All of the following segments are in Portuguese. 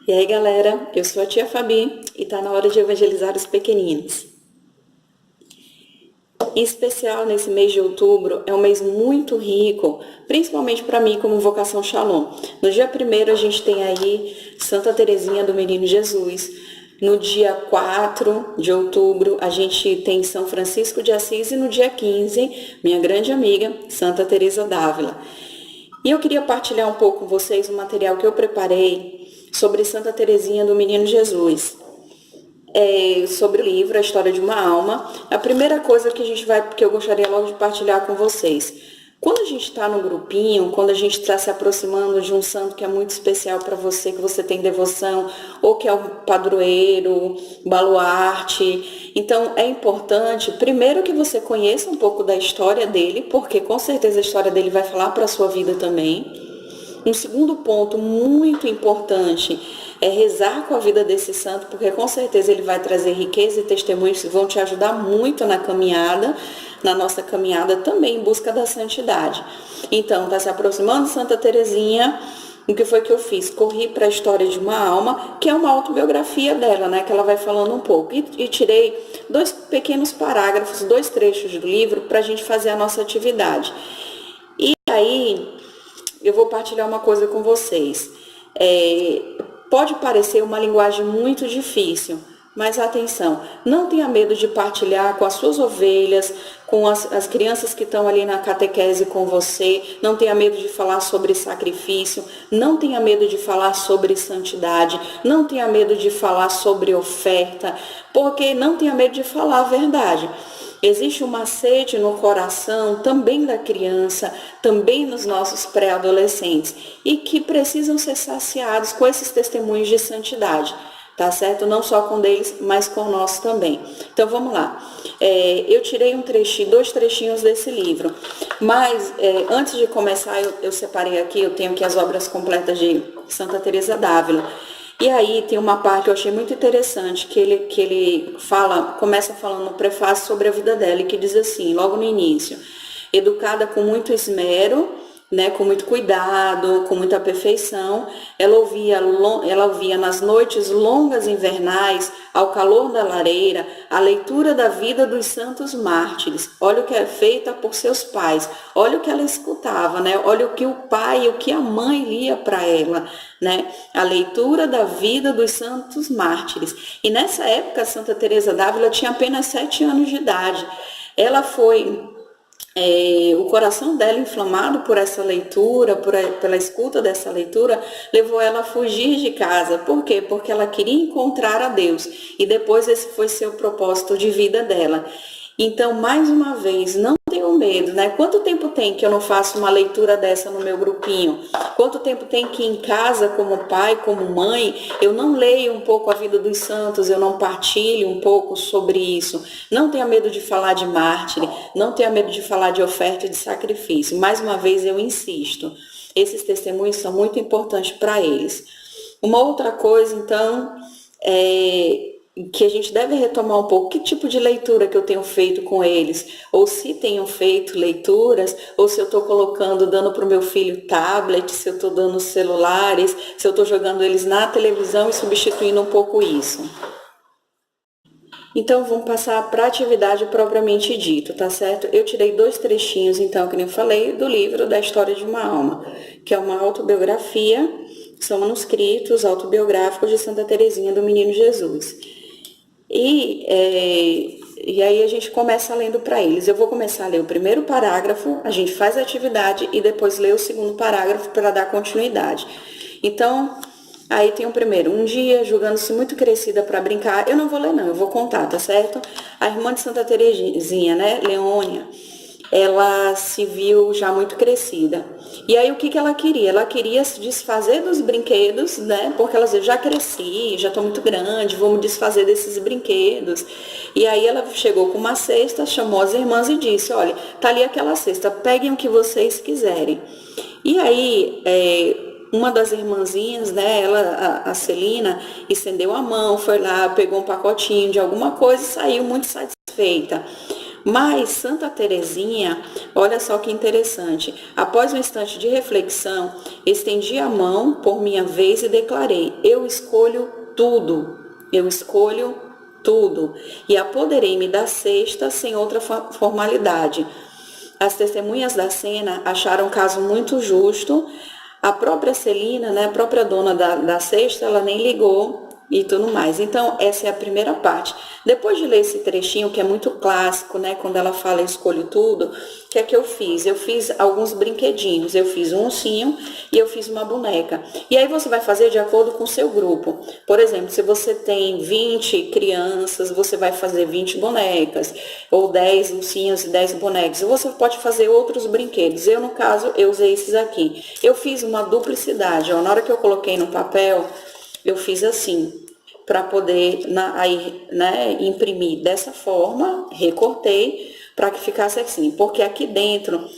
E aí, galera, eu sou a tia Fabi e tá na hora de evangelizar os pequeninos. Em especial nesse mês de outubro, é um mês muito rico, principalmente para mim como Vocação Shalom. No dia 1º a gente tem aí Santa Teresinha do Menino Jesus. No dia 4 de outubro a gente tem São Francisco de Assis e no dia 15, minha grande amiga, Santa Teresa d'Ávila. E eu queria partilhar um pouco com vocês um material que eu preparei sobre Santa Teresinha do Menino Jesus. Sobre o livro A História de uma Alma. A primeira coisa que eu gostaria logo de partilhar com vocês. Quando a gente está no grupinho, quando a gente está se aproximando de um santo que é muito especial para você, que você tem devoção, ou que é o padroeiro, baluarte, então é importante, primeiro, que você conheça um pouco da história dele, porque com certeza a história dele vai falar para a sua vida também. Um segundo ponto muito importante é rezar com a vida desse santo, porque com certeza ele vai trazer riqueza e testemunhos que vão te ajudar muito na caminhada, na nossa caminhada também em busca da santidade. Então, está se aproximando de Santa Teresinha. O que foi que eu fiz? Corri para a História de uma Alma, que é uma autobiografia dela, né? Que ela vai falando um pouco. E tirei 2 pequenos parágrafos, 2 trechos do livro para a gente fazer a nossa atividade. E aí eu vou partilhar uma coisa com vocês. Pode parecer uma linguagem muito difícil, mas atenção, não tenha medo de partilhar com as suas ovelhas, com as crianças que estão ali na catequese com você, não tenha medo de falar sobre sacrifício, não tenha medo de falar sobre santidade, não tenha medo de falar sobre oferta, porque não tenha medo de falar a verdade. Existe uma sede no coração também da criança, também nos nossos pré-adolescentes, e que precisam ser saciados com esses testemunhos de santidade, tá certo? Não só com deles, mas com nós também. Então vamos lá. Eu tirei 2 trechinhos desse livro, mas antes de começar eu separei aqui, eu tenho aqui as obras completas de Santa Teresa d'Ávila. E aí tem uma parte que eu achei muito interessante, que ele começa falando no prefácio sobre a vida dela, e que diz assim, logo no início: educada com muito esmero, né, com muito cuidado, com muita perfeição, ela ouvia nas noites longas invernais, ao calor da lareira, a leitura da vida dos santos mártires. Olha o que é feita por seus pais, olha o que ela escutava, né? Olha o que o pai, o que a mãe lia para ela, né? A leitura da vida dos santos mártires. E nessa época, Santa Teresa d'Ávila tinha apenas 7 anos de idade. Ela foi... o coração dela, inflamado por essa leitura, pela escuta dessa leitura, levou ela a fugir de casa. Por quê? Porque ela queria encontrar a Deus. E depois esse foi seu propósito de vida dela. Então, mais uma vez, não tenho medo, né? Quanto tempo tem que eu não faço uma leitura dessa no meu grupinho? Quanto tempo tem que em casa, como pai, como mãe, eu não leio um pouco a vida dos santos, eu não partilho um pouco sobre isso? Não tenha medo de falar de mártire, não tenha medo de falar de oferta e de sacrifício. Mais uma vez, eu insisto, esses testemunhos são muito importantes para eles. Uma outra coisa, então, que a gente deve retomar um pouco, que tipo de leitura que eu tenho feito com eles, ou se tenho feito leituras, ou se eu estou dando para o meu filho tablet, se eu estou dando celulares, se eu estou jogando eles na televisão e substituindo um pouco isso. Então, vamos passar para a atividade propriamente dita, tá certo? Eu tirei 2 trechinhos, então, que nem eu falei, do livro Da História de uma Alma, que é uma autobiografia, são manuscritos autobiográficos de Santa Teresinha do Menino Jesus. E aí a gente começa lendo para eles. Eu vou começar a ler o primeiro parágrafo, a gente faz a atividade e depois lê o segundo parágrafo para dar continuidade. Então, aí tem o primeiro. Um dia, julgando-se muito crescida para brincar, eu não vou ler não, eu vou contar, tá certo? A irmã de Santa Teresinha, né, Leônia, ela se viu já muito crescida. E aí o que ela queria? Ela queria se desfazer dos brinquedos, né? Porque ela dizia, já cresci, já estou muito grande, vou me desfazer desses brinquedos. E aí ela chegou com uma cesta, chamou as irmãs e disse, olha, tá ali aquela cesta, peguem o que vocês quiserem. E aí... uma das irmãzinhas, né, a Celina, estendeu a mão, foi lá, pegou um pacotinho de alguma coisa e saiu muito satisfeita. Mas Santa Teresinha, olha só que interessante, após um instante de reflexão, estendi a mão por minha vez e declarei: eu escolho tudo, eu escolho tudo, e apoderei-me da cesta sem outra formalidade. As testemunhas da cena acharam o caso muito justo. A própria Celina, né, a própria dona da cesta, ela nem ligou e tudo mais. Então, essa é a primeira parte. Depois de ler esse trechinho, que é muito clássico, né, quando ela fala escolho tudo, o que é que eu fiz? Eu fiz alguns brinquedinhos. Eu fiz um ursinho e eu fiz uma boneca. E aí você vai fazer de acordo com o seu grupo. Por exemplo, se você tem 20 crianças, você vai fazer 20 bonecas, ou 10 ursinhos e 10 bonecos. Você pode fazer outros brinquedos. Eu, no caso, eu usei esses aqui. Eu fiz uma duplicidade. Ó, na hora que eu coloquei no papel, eu fiz assim, para poder imprimir dessa forma, recortei para que ficasse assim, porque aqui dentro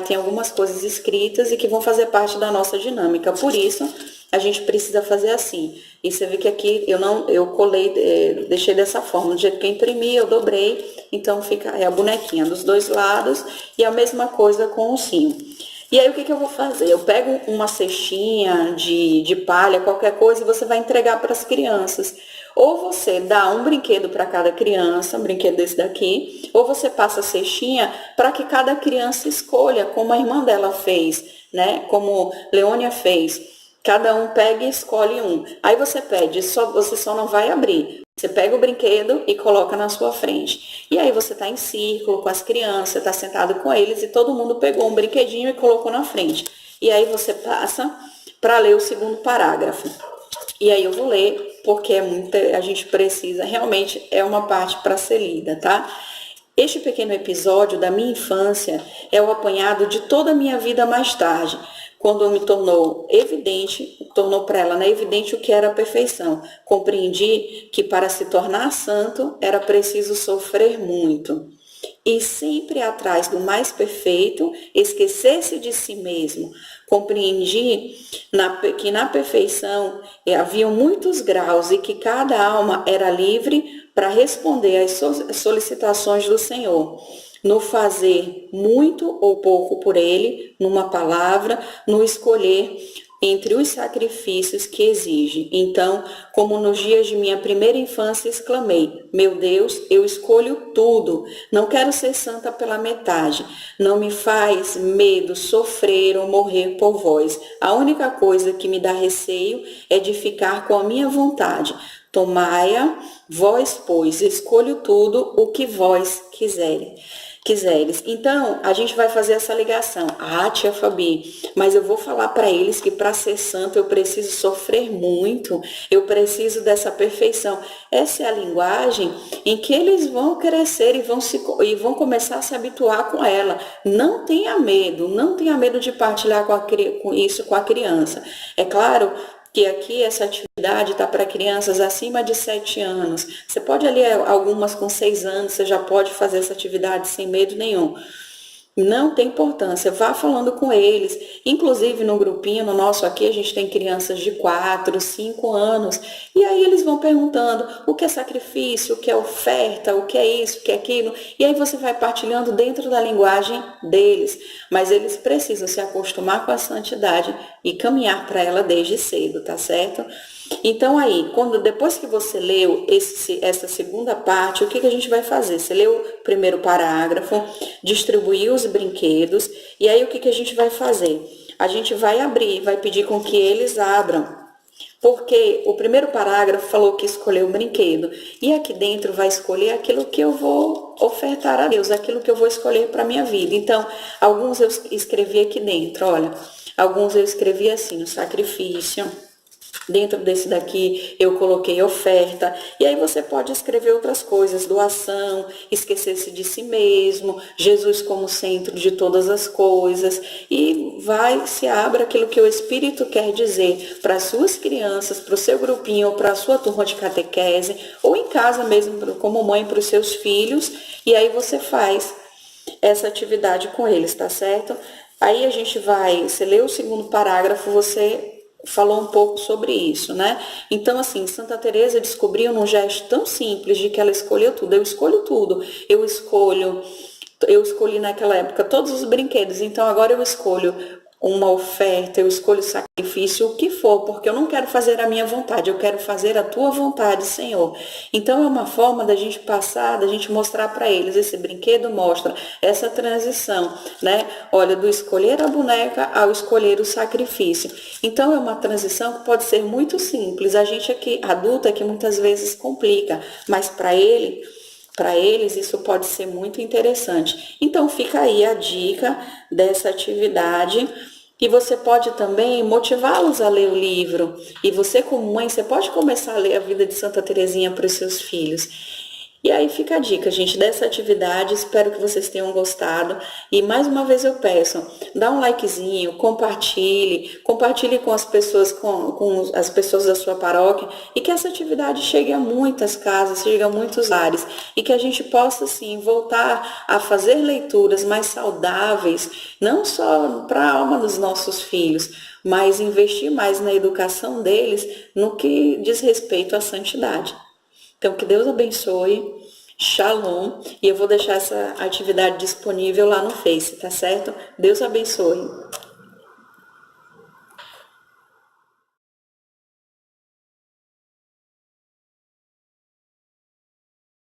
tem algumas coisas escritas e que vão fazer parte da nossa dinâmica, por isso a gente precisa fazer assim. E você vê que aqui eu colei, deixei dessa forma, do jeito que eu imprimi, eu dobrei, então fica a bonequinha dos dois lados e a mesma coisa com o ursinho. E aí o que eu vou fazer? Eu pego uma cestinha de palha, qualquer coisa, e você vai entregar para as crianças. Ou você dá um brinquedo para cada criança, um brinquedo desse daqui, ou você passa a cestinha para que cada criança escolha, como a irmã dela fez, né? Como Leônia fez. Cada um pega e escolhe um. Aí você pede, você só não vai abrir. Você pega o brinquedo e coloca na sua frente. E aí você está em círculo com as crianças, está sentado com eles e todo mundo pegou um brinquedinho e colocou na frente. E aí você passa para ler o segundo parágrafo. E aí eu vou ler, porque a gente precisa, realmente é uma parte para ser lida, tá? Este pequeno episódio da minha infância é o apanhado de toda a minha vida mais tarde, quando me tornou para ela, né, evidente o que era a perfeição. Compreendi que para se tornar santo era preciso sofrer muito. E sempre atrás do mais perfeito, esquecer-se de si mesmo. Compreendi que na perfeição haviam muitos graus e que cada alma era livre para responder às solicitações do Senhor, no fazer muito ou pouco por ele, numa palavra, no escolher entre os sacrifícios que exige. Então, como nos dias de minha primeira infância, exclamei: meu Deus, eu escolho tudo. Não quero ser santa pela metade. Não me faz medo sofrer ou morrer por vós. A única coisa que me dá receio é de ficar com a minha vontade. Tomai-a, vós, pois, escolho tudo o que vós quiseres. Então, a gente vai fazer essa ligação. Ah, tia Fabi, mas eu vou falar para eles que para ser santo eu preciso sofrer muito, eu preciso dessa perfeição. Essa é a linguagem em que eles vão crescer e vão começar a se habituar com ela. Não tenha medo de partilhar com isso com a criança. É claro que aqui essa atividade está para crianças acima de 7 anos. Você pode ali, algumas com 6 anos, você já pode fazer essa atividade sem medo nenhum. Não tem importância, vá falando com eles. Inclusive no grupinho, no nosso aqui, a gente tem crianças de 4, 5 anos. E aí eles vão perguntando o que é sacrifício, o que é oferta, o que é isso, o que é aquilo. E aí você vai partilhando dentro da linguagem deles. Mas eles precisam se acostumar com a santidade e caminhar para ela desde cedo, tá certo? Então aí, depois que você leu essa segunda parte, o que a gente vai fazer? Você leu o primeiro parágrafo, distribuiu os brinquedos, e aí o que a gente vai fazer? A gente vai abrir, vai pedir com que eles abram, porque o primeiro parágrafo falou que escolheu o brinquedo, e aqui dentro vai escolher aquilo que eu vou ofertar a Deus, aquilo que eu vou escolher para a minha vida. Então, alguns eu escrevi aqui dentro, olha, alguns eu escrevi assim, o sacrifício. Dentro desse daqui eu coloquei oferta, e aí você pode escrever outras coisas, doação, esquecer-se de si mesmo, Jesus como centro de todas as coisas, e se abra aquilo que o Espírito quer dizer para as suas crianças, para o seu grupinho, ou para a sua turma de catequese, ou em casa mesmo, como mãe, para os seus filhos, e aí você faz essa atividade com eles, tá certo? Aí você lê o segundo parágrafo, você falou um pouco sobre isso, né? Então, assim, Santa Teresa descobriu num gesto tão simples de que ela escolheu tudo. Eu escolho tudo. Eu escolhi naquela época todos os brinquedos, então agora eu escolho uma oferta, eu escolho sacrifício, o que for, porque eu não quero fazer a minha vontade, eu quero fazer a tua vontade, Senhor. Então é uma forma da gente passar, da gente mostrar para eles, esse brinquedo mostra essa transição, né? Olha, do escolher a boneca ao escolher o sacrifício. Então é uma transição que pode ser muito simples, a gente aqui, adulta, que muitas vezes complica, mas para eles isso pode ser muito interessante. Então fica aí a dica dessa atividade. E você pode também motivá-los a ler o livro. E você, como mãe, você pode começar a ler a vida de Santa Teresinha para os seus filhos. E aí fica a dica, gente, dessa atividade. Espero que vocês tenham gostado. E mais uma vez eu peço, dá um likezinho, compartilhe com as pessoas, com as pessoas da sua paróquia, e que essa atividade chegue a muitas casas, chegue a muitos lares, e que a gente possa, sim, voltar a fazer leituras mais saudáveis, não só para a alma dos nossos filhos, mas investir mais na educação deles no que diz respeito à santidade. Então, que Deus abençoe, Shalom, e eu vou deixar essa atividade disponível lá no Face, tá certo? Deus abençoe.